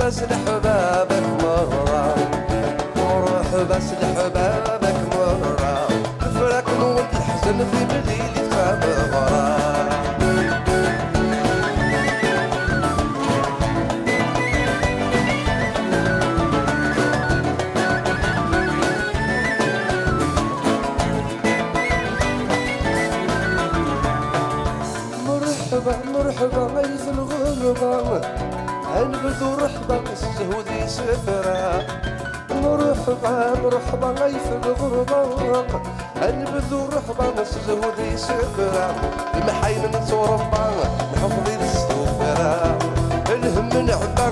بس لحبابك مرة، نروح بس لحبابك مرة، نفرق نود الحزن في بليلي تخاب غرام. مرحبا غي في الغربة، هنبذو رحبة الزهود يسفرها. مرحبا غي في الغربة، هنبذو رحبة الزهود يسفرها. المحاين نتوربا نحفظي السفرة، الهم نعبا